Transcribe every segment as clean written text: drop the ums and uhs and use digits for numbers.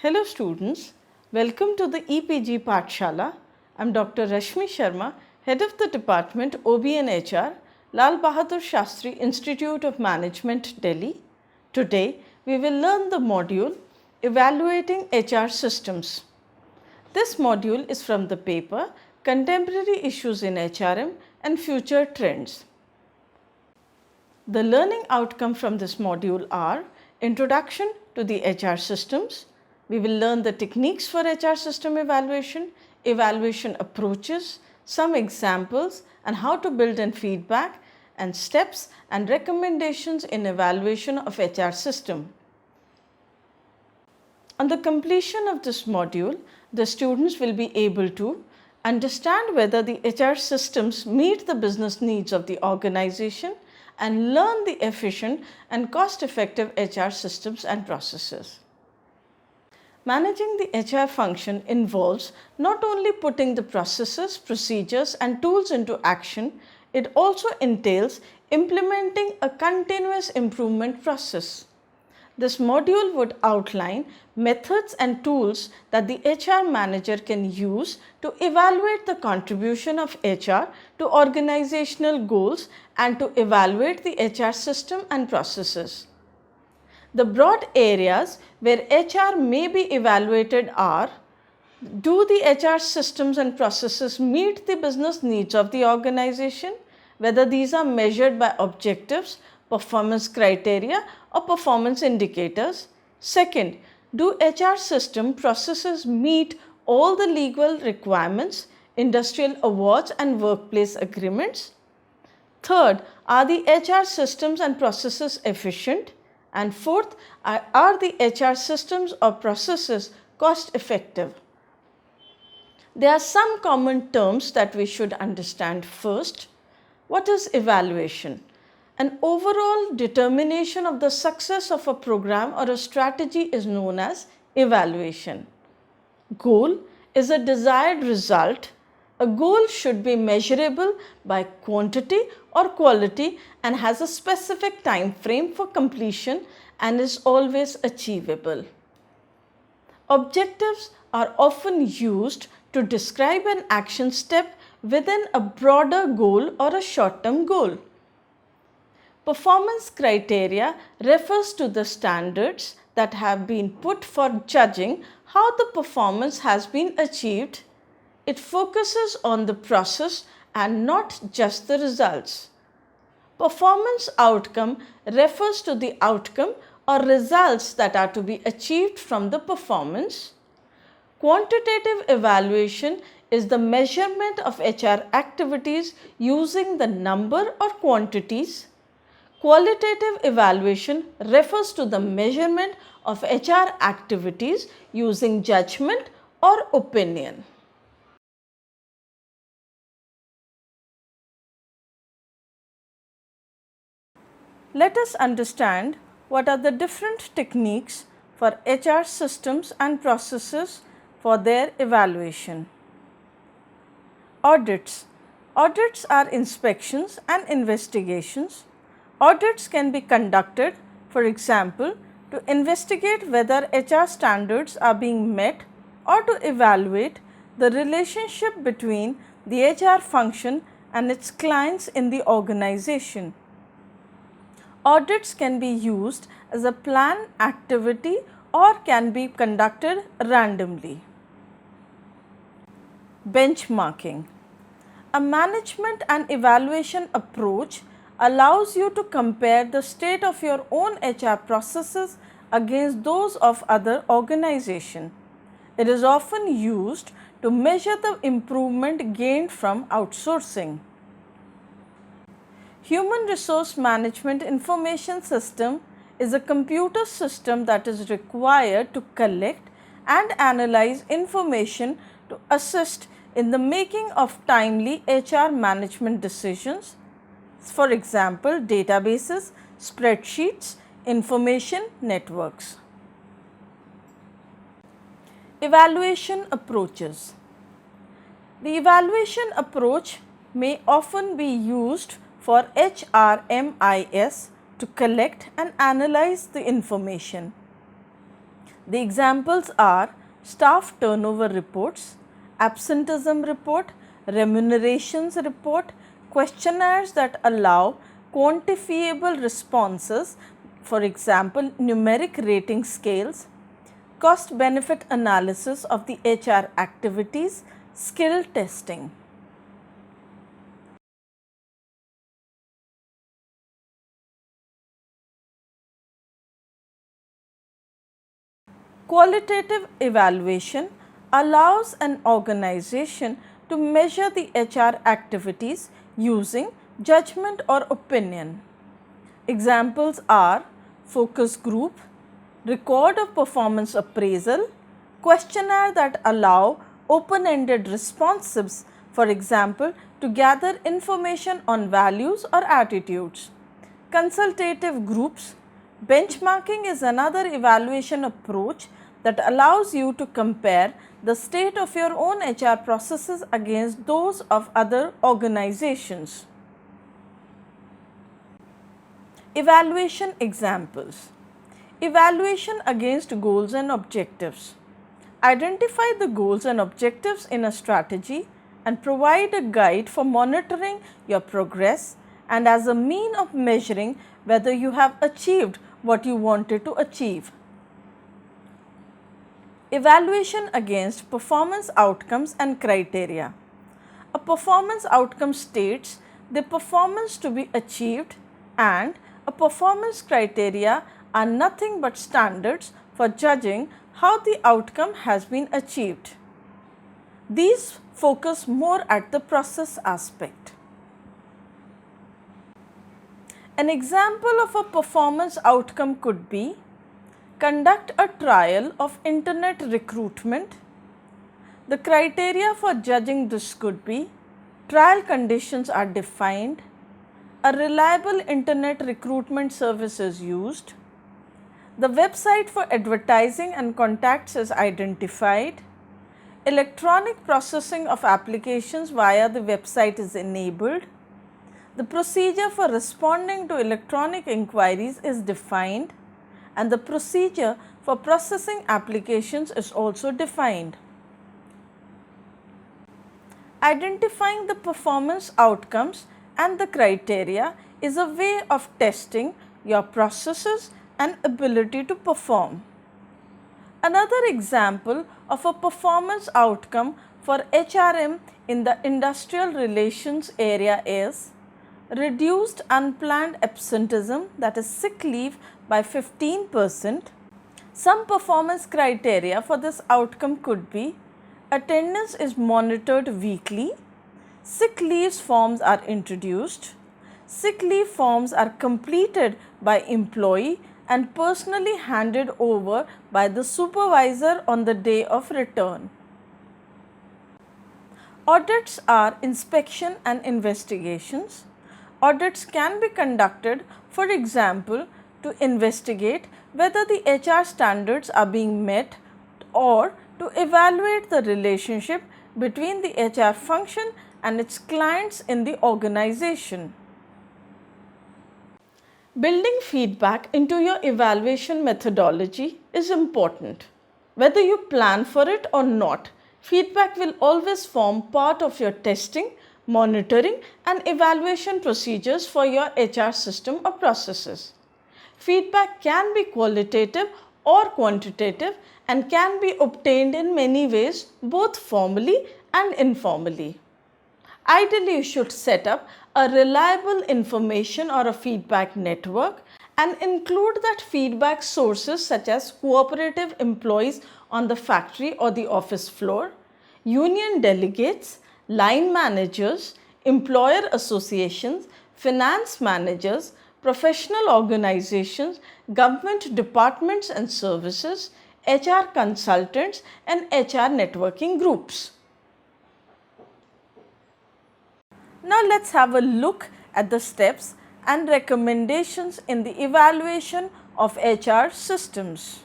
Hello students, welcome to the EPG Pathshala. I am Dr. Rashmi Sharma, Head of the Department OB and HR, Lal Bahadur Shastri Institute of Management, Delhi. Today we will learn the module Evaluating HR Systems. This module is from the paper Contemporary Issues in HRM and Future Trends. The learning outcome from this module are Introduction to the HR systems. We will learn the techniques for HR system evaluation, evaluation approaches, some examples and how to build in feedback and steps and recommendations in evaluation of HR system. On the completion of this module, the students will be able to understand whether the HR systems meet the business needs of the organization and learn the efficient and cost-effective HR systems and processes. Managing the HR function involves not only putting the processes, procedures and tools into action, it also entails implementing a continuous improvement process. This module would outline methods and tools that the HR manager can use to evaluate the contribution of HR to organizational goals and to evaluate the HR system and processes. The broad areas where HR may be evaluated are: do the HR systems and processes meet the business needs of the organization, whether these are measured by objectives, performance criteria or performance indicators. Second, do HR system processes meet all the legal requirements, industrial awards and workplace agreements? Third, are the HR systems and processes efficient? And fourth, are the HR systems or processes cost effective? There are some common terms that we should understand first. What is evaluation? An overall determination of the success of a program or a strategy is known as evaluation. Goal is a desired result. A goal should be measurable by quantity or quality and has a specific time frame for completion and is always achievable. Objectives are often used to describe an action step within a broader goal or a short-term goal. Performance criteria refers to the standards that have been put for judging how the performance has been achieved. It focuses on the process and not just the results. Performance outcome refers to the outcome or results that are to be achieved from the performance. Quantitative evaluation is the measurement of HR activities using the number or quantities. Qualitative evaluation refers to the measurement of HR activities using judgment or opinion. Let us understand what are the different techniques for HR systems and processes for their evaluation. Audits. Audits are inspections and investigations. Audits can be conducted, for example, to investigate whether HR standards are being met or to evaluate the relationship between the HR function and its clients in the organization. Audits can be used as a planned activity or can be conducted randomly. Benchmarking. A management and evaluation approach allows you to compare the state of your own HR processes against those of other organizations. It is often used to measure the improvement gained from outsourcing. Human Resource Management Information System is a computer system that is required to collect and analyze information to assist in the making of timely HR management decisions. For example, databases, spreadsheets, information networks. Evaluation approaches. The evaluation approach may often be used for HRMIS to collect and analyze the information. The examples are staff turnover reports, absenteeism report, remunerations report, questionnaires that allow quantifiable responses, for example, numeric rating scales, cost benefit analysis of the HR activities, skill testing. Qualitative evaluation allows an organization to measure the HR activities using judgment or opinion. Examples are focus group, record of performance appraisal, questionnaire that allow open-ended responses, for example, to gather information on values or attitudes. Consultative groups. Benchmarking is another evaluation approach that allows you to compare the state of your own HR processes against those of other organizations. Evaluation examples. Evaluation against goals and objectives. Identify the goals and objectives in a strategy and provide a guide for monitoring your progress and as a mean of measuring whether you have achieved what you wanted to achieve. Evaluation against performance outcomes and criteria. A performance outcome states the performance to be achieved, and a performance criteria are nothing but standards for judging how the outcome has been achieved. These focus more at the process aspect. An example of a performance outcome could be conduct a trial of internet recruitment. The criteria for judging this could be trial conditions are defined, a reliable internet recruitment service is used, the website for advertising and contacts is identified, electronic processing of applications via the website is enabled, the procedure for responding to electronic inquiries is defined, and the procedure for processing applications is also defined. Identifying the performance outcomes and the criteria is a way of testing your processes and ability to perform. Another example of a performance outcome for HRM in the industrial relations area is reduced unplanned absenteeism, that is sick leave, by 15%. Some performance criteria for this outcome could be attendance is monitored weekly, sick leave forms are introduced, sick leave forms are completed by employee and personally handed over by the supervisor on the day of return. Audits are inspection and investigations. Audits can be conducted, for example, to investigate whether the HR standards are being met or to evaluate the relationship between the HR function and its clients in the organization. Building feedback into your evaluation methodology is important. Whether you plan for it or not, feedback will always form part of your testing, monitoring and evaluation procedures for your HR system or processes. Feedback can be qualitative or quantitative and can be obtained in many ways, both formally and informally. Ideally, you should set up a reliable information or a feedback network and include that feedback sources such as cooperative employees on the factory or the office floor, union delegates, line managers, employer associations, finance managers, professional organizations, government departments and services, HR consultants and HR networking groups. Now let's have a look at the steps and recommendations in the evaluation of HR systems.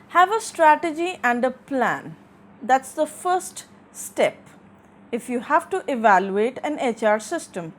Have a strategy and a plan. That's the first step. if you have to evaluate an HR system.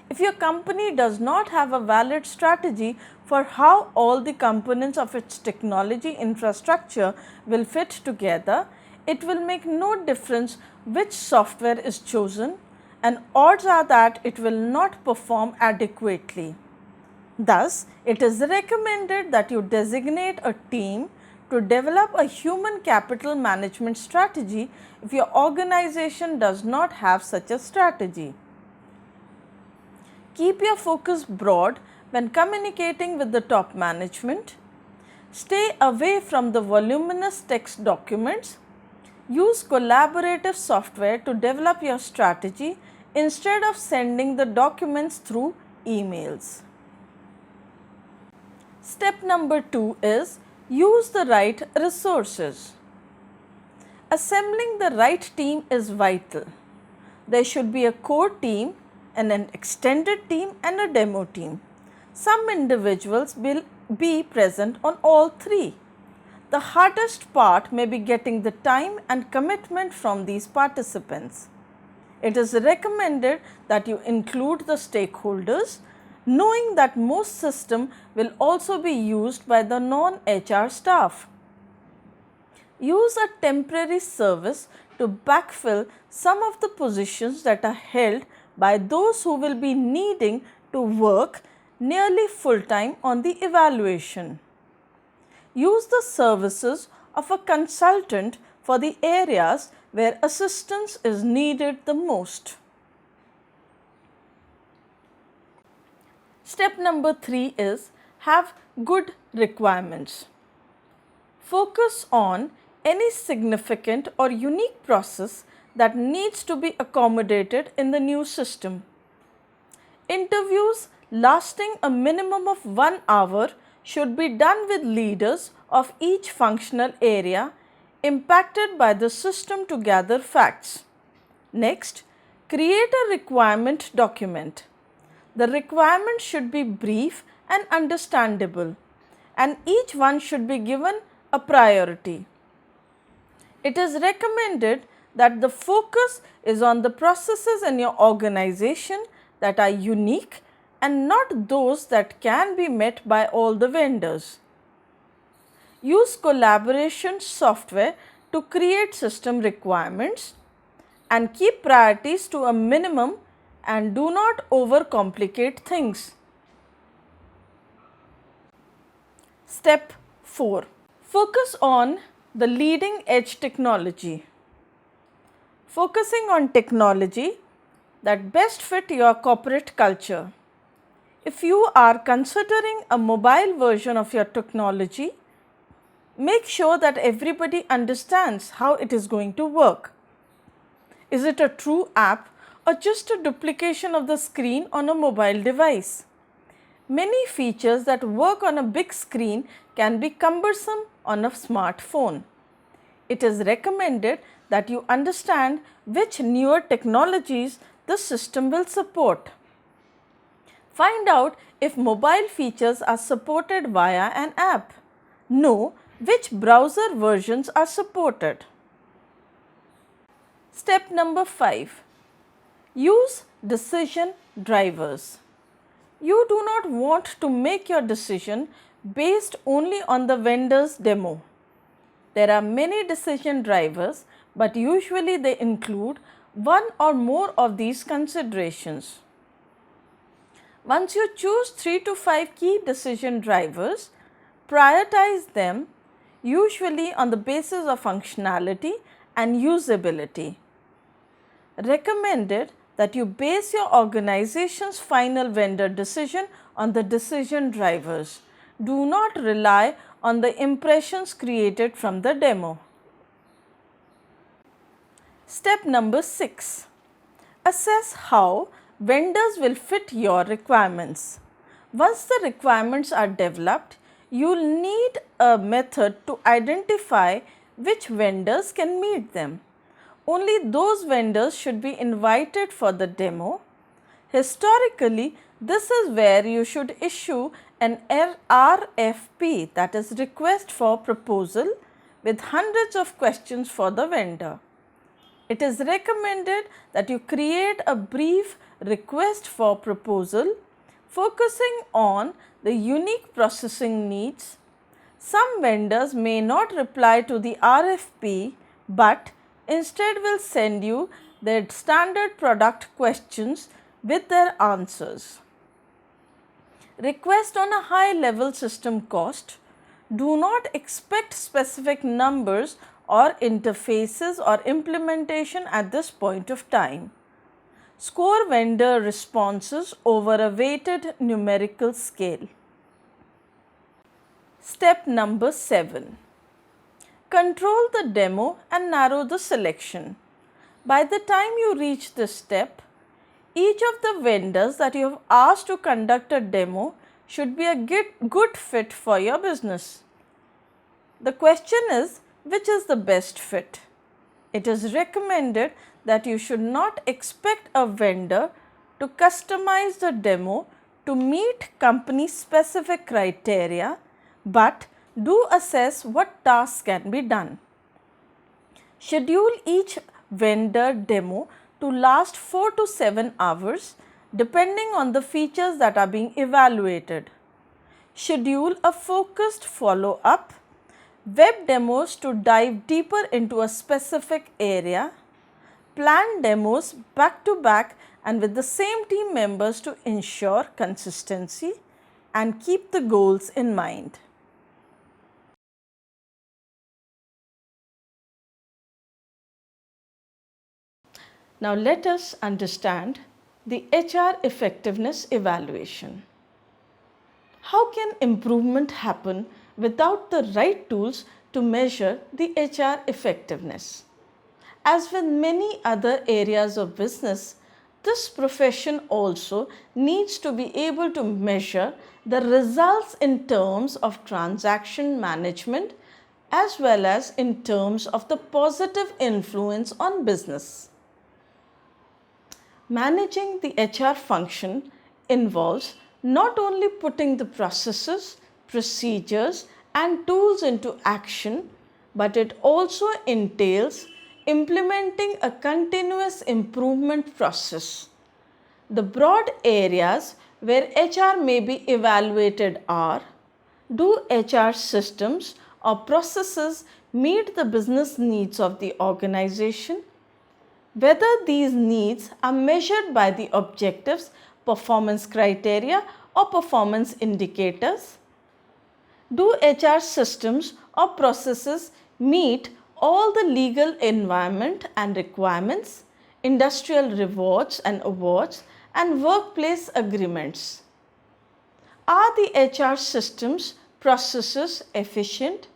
If your company does not have a valid strategy for how all the components of its technology infrastructure will fit together, it will make no difference which software is chosen, and odds are that it will not perform adequately. Thus, it is recommended that you designate a team to develop a human capital management strategy if your organization does not have such a strategy. Keep your focus broad when communicating with the top management. Stay away from the voluminous text documents. Use collaborative software to develop your strategy instead of sending the documents through emails. Step number 2 is use the right resources. Assembling the right team is vital. There should be a core team and an extended team and a demo team. Some individuals will be present on all three. The hardest part may be getting the time and commitment from these participants. It is recommended that you include the stakeholders, knowing that most system will also be used by the non-HR staff. Use a temporary service to backfill some of the positions that are held by those who will be needing to work nearly full time on the evaluation. Use the services of a consultant for the areas where assistance is needed the most. Step number 3 is have good requirements. Focus on any significant or unique process that needs to be accommodated in the new system. Interviews lasting a minimum of 1 hour should be done with leaders of each functional area impacted by the system to gather facts. Next, create a requirement document. The requirement should be brief and understandable, and each one should be given a priority. It is recommended that the focus is on the processes in your organization that are unique and not those that can be met by all the vendors. Use collaboration software to create system requirements and keep priorities to a minimum and do not overcomplicate things. Step 4. Focus on the leading edge technology. Focusing on technology that best fit your corporate culture. If you are considering a mobile version of your technology, make sure that everybody understands how it is going to work. Is it a true app or just a duplication of the screen on a mobile device? Many features that work on a big screen can be cumbersome on a smartphone. It is recommended that you understand which newer technologies the system will support. Find out if mobile features are supported via an app. Know which browser versions are supported. Step number 5. Use decision drivers. You do not want to make your decision based only on the vendor's demo. There are many decision drivers, but usually they include one or more of these considerations. Once you choose 3 to 5 key decision drivers, prioritize them usually on the basis of functionality and usability. Recommended that you base your organization's final vendor decision on the decision drivers. Do not rely on the impressions created from the demo. Step number 6. Assess how vendors will fit your requirements. Once the requirements are developed, you will need a method to identify which vendors can meet them. Only those vendors should be invited for the demo. Historically, this is where you should issue an RFP, that is request for proposal, with hundreds of questions for the vendor. It is recommended that you create a brief request for proposal focusing on the unique processing needs. Some vendors may not reply to the RFP, but instead will send you their standard product questions with their answers. Request on a high level system cost. Do not expect specific numbers or interfaces or implementation at this point of time. Score vendor responses over a weighted numerical scale. Step number 7. Control the demo and narrow the selection. By the time you reach this step, each of the vendors that you have asked to conduct a demo should be a good fit for your business. The question is, which is the best fit? It is recommended that you should not expect a vendor to customize the demo to meet company specific criteria, but do assess what tasks can be done. Schedule each vendor demo to last 4 to 7 hours depending on the features that are being evaluated. Schedule a focused follow-up, web demos to dive deeper into a specific area, plan demos back to back and with the same team members to ensure consistency and keep the goals in mind. Now let us understand the HR effectiveness evaluation. How can improvement happen without the right tools to measure the HR effectiveness? As with many other areas of business, this profession also needs to be able to measure the results in terms of transaction management as well as in terms of the positive influence on business. Managing the HR function involves not only putting the processes, procedures and tools into action, but it also entails implementing a continuous improvement process. The broad areas where HR may be evaluated are: do HR systems or processes meet the business needs of the organization? Whether these needs are measured by the objectives, performance criteria or performance indicators. Do HR systems or processes meet all the legal environment and requirements, industrial rewards and awards and workplace agreements? Are the HR systems, processes efficient,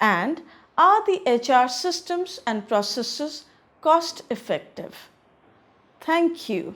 and are the HR systems and processes cost effective? Thank you.